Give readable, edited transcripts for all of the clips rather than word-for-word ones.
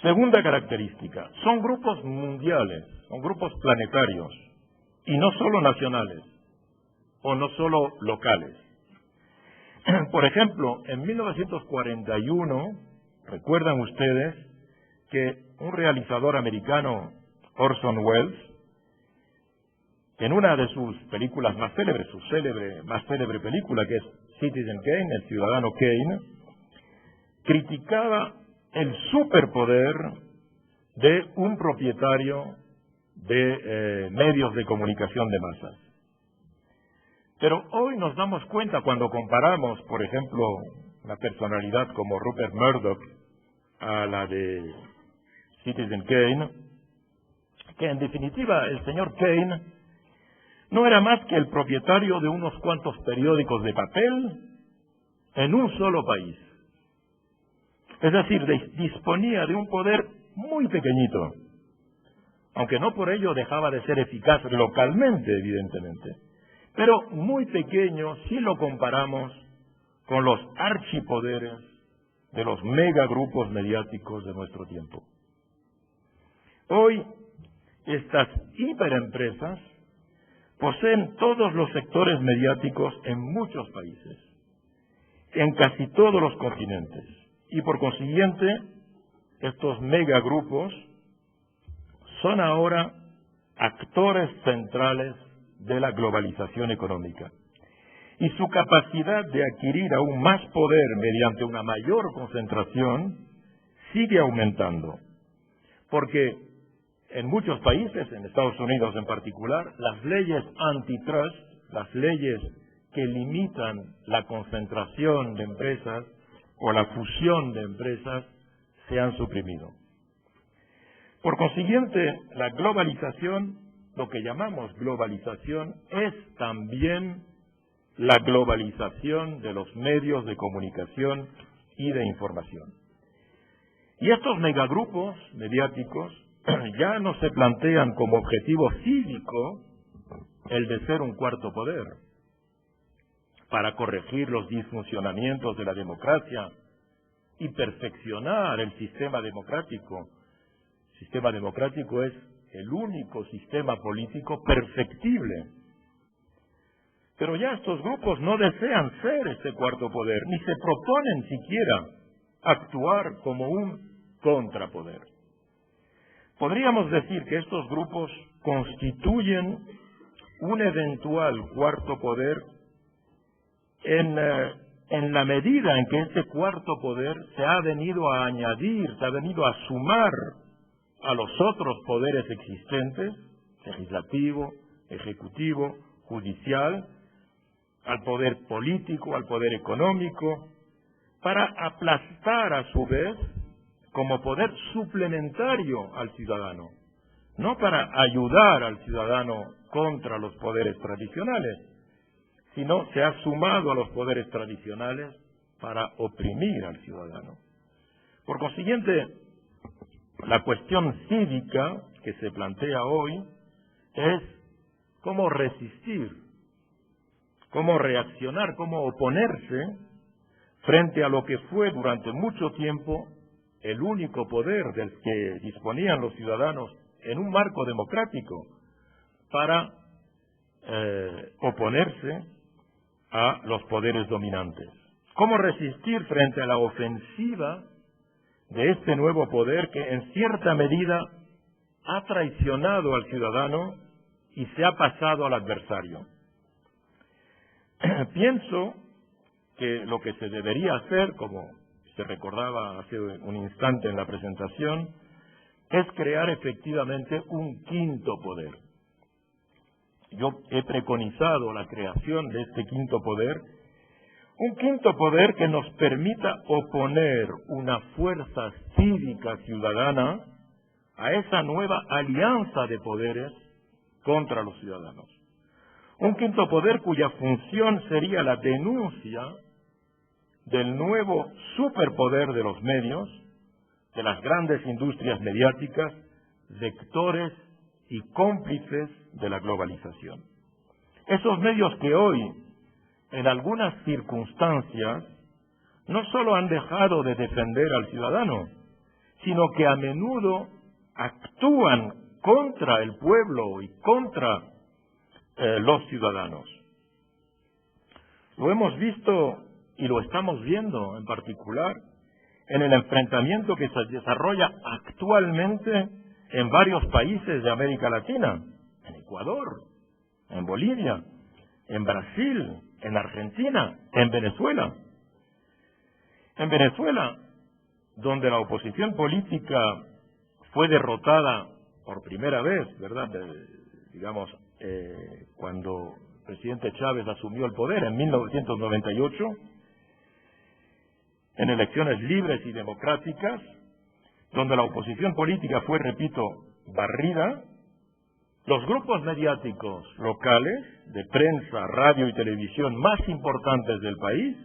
Segunda característica, son grupos mundiales, son grupos planetarios, y no solo nacionales, o no solo locales. Por ejemplo, en 1941, recuerdan ustedes que un realizador americano, Orson Welles, en una de sus películas más célebres, más célebre película, que es Citizen Kane, el ciudadano Kane, criticaba el superpoder de un propietario de medios de comunicación de masas. Pero hoy nos damos cuenta cuando comparamos, por ejemplo, una personalidad como Rupert Murdoch a la de Citizen Kane, que en definitiva el señor Kane no era más que el propietario de unos cuantos periódicos de papel en un solo país. Es decir, disponía de un poder muy pequeñito, aunque no por ello dejaba de ser eficaz localmente, evidentemente, pero muy pequeño si lo comparamos con los archipoderes de los megagrupos mediáticos de nuestro tiempo. Hoy, estas hiperempresas poseen todos los sectores mediáticos en muchos países, en casi todos los continentes, y por consiguiente, estos megagrupos son ahora actores centrales de la globalización económica. Y su capacidad de adquirir aún más poder mediante una mayor concentración sigue aumentando. Porque en muchos países, en Estados Unidos en particular, las leyes antitrust, las leyes que limitan la concentración de empresas o la fusión de empresas, se han suprimido. Por consiguiente, la globalización, lo que llamamos globalización, es también la globalización de los medios de comunicación y de información. Y estos megagrupos mediáticos ya no se plantean como objetivo cívico el de ser un cuarto poder para corregir los disfuncionamientos de la democracia y perfeccionar el sistema democrático. El sistema democrático es el único sistema político perfectible. Pero ya estos grupos no desean ser este cuarto poder, ni se proponen siquiera actuar como un contrapoder. Podríamos decir que estos grupos constituyen un eventual cuarto poder en la medida en que este cuarto poder se ha venido a añadir, se ha venido a sumar a los otros poderes existentes, legislativo, ejecutivo, judicial, al poder político, al poder económico, para aplastar a su vez como poder suplementario al ciudadano, no para ayudar al ciudadano contra los poderes tradicionales, sino se ha sumado a los poderes tradicionales para oprimir al ciudadano. Por consiguiente, la cuestión cívica que se plantea hoy es cómo resistir, cómo reaccionar, cómo oponerse frente a lo que fue durante mucho tiempo el único poder del que disponían los ciudadanos en un marco democrático para oponerse a los poderes dominantes. ¿Cómo resistir frente a la ofensiva de este nuevo poder que en cierta medida ha traicionado al ciudadano y se ha pasado al adversario? Pienso que lo que se debería hacer, como se recordaba hace un instante en la presentación, es crear efectivamente un quinto poder. Yo he preconizado la creación de este quinto poder, un quinto poder que nos permita oponer una fuerza cívica ciudadana a esa nueva alianza de poderes contra los ciudadanos. Un quinto poder cuya función sería la denuncia del nuevo superpoder de los medios, de las grandes industrias mediáticas, vectores y cómplices de la globalización. Esos medios que hoy, en algunas circunstancias, no solo han dejado de defender al ciudadano, sino que a menudo actúan contra el pueblo y contra los ciudadanos. Lo hemos visto y lo estamos viendo en particular en el enfrentamiento que se desarrolla actualmente en varios países de América Latina, en Ecuador, en Bolivia, en Brasil, en Argentina, en Venezuela. En Venezuela, donde la oposición política fue derrotada por primera vez, ¿verdad? Cuando el presidente Chávez asumió el poder en 1998, en elecciones libres y democráticas, donde la oposición política fue, repito, barrida, los grupos mediáticos locales, de prensa, radio y televisión más importantes del país,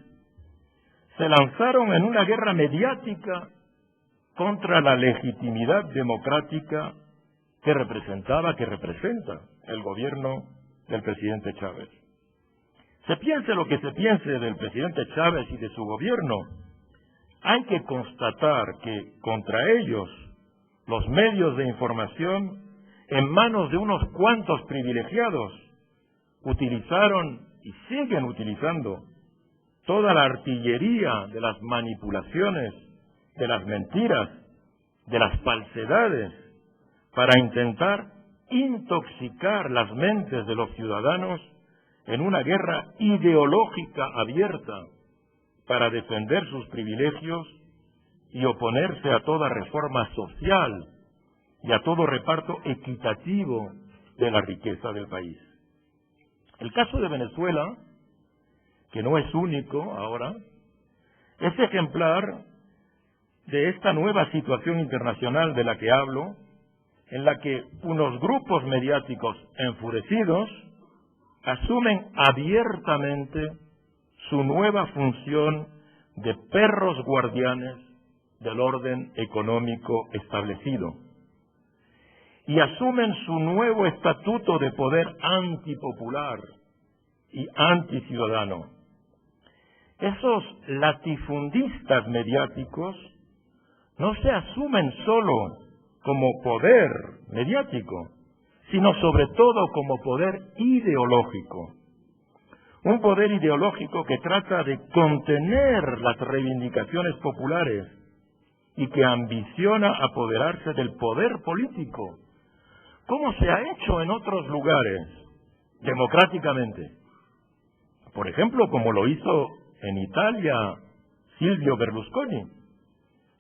se lanzaron en una guerra mediática contra la legitimidad democrática que representa el gobierno del presidente Chávez. Se piense lo que se piense del presidente Chávez y de su gobierno, hay que constatar que contra ellos los medios de información, en manos de unos cuantos privilegiados, utilizaron y siguen utilizando toda la artillería de las manipulaciones, de las mentiras, de las falsedades, para intentar intoxicar las mentes de los ciudadanos en una guerra ideológica abierta para defender sus privilegios y oponerse a toda reforma social y a todo reparto equitativo de la riqueza del país. El caso de Venezuela, que no es único ahora, es ejemplar de esta nueva situación internacional de la que hablo, en la que unos grupos mediáticos enfurecidos asumen abiertamente su nueva función de perros guardianes del orden económico establecido y asumen su nuevo estatuto de poder antipopular y anticiudadano. Esos latifundistas mediáticos no se asumen solo como poder mediático, sino sobre todo como poder ideológico. Un poder ideológico que trata de contener las reivindicaciones populares y que ambiciona apoderarse del poder político, como se ha hecho en otros lugares, democráticamente. Por ejemplo, como lo hizo en Italia Silvio Berlusconi.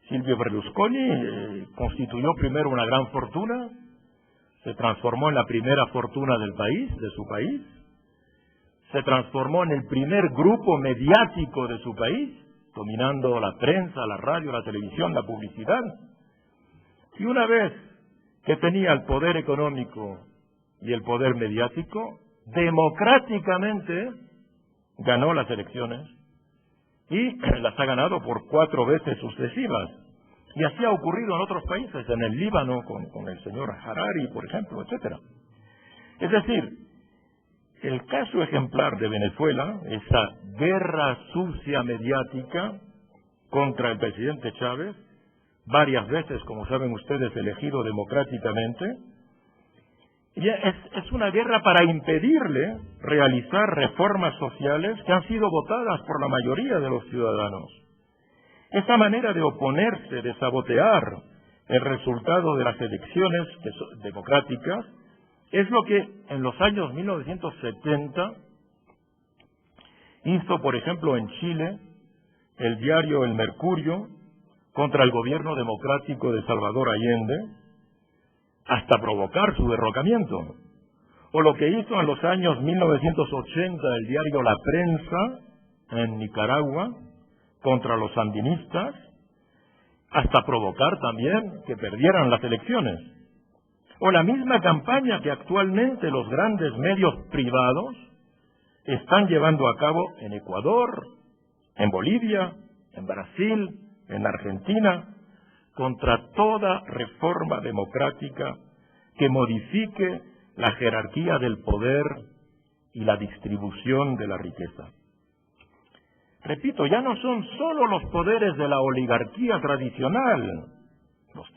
Silvio Berlusconi constituyó primero una gran fortuna, se transformó en la primera fortuna del país, de su país, se transformó en el primer grupo mediático de su país, dominando la prensa, la radio, la televisión, la publicidad. Y una vez que tenía el poder económico y el poder mediático, democráticamente ganó las elecciones y las ha ganado por 4 veces sucesivas. Y así ha ocurrido en otros países, en el Líbano con el señor Harari, por ejemplo, etcétera. Es decir, el caso ejemplar de Venezuela, esa guerra sucia mediática contra el presidente Chávez, varias veces, como saben ustedes, elegido democráticamente, y es una guerra para impedirle realizar reformas sociales que han sido votadas por la mayoría de los ciudadanos. Esa manera de oponerse, de sabotear el resultado de las elecciones democráticas, es lo que en los años 1970 hizo, por ejemplo, en Chile, el diario El Mercurio contra el gobierno democrático de Salvador Allende, hasta provocar su derrocamiento. O lo que hizo en los años 1980 el diario La Prensa en Nicaragua contra los sandinistas, hasta provocar también que perdieran las elecciones. O la misma campaña que actualmente los grandes medios privados están llevando a cabo en Ecuador, en Bolivia, en Brasil, en Argentina, contra toda reforma democrática que modifique la jerarquía del poder y la distribución de la riqueza. Repito, ya no son solo los poderes de la oligarquía tradicional los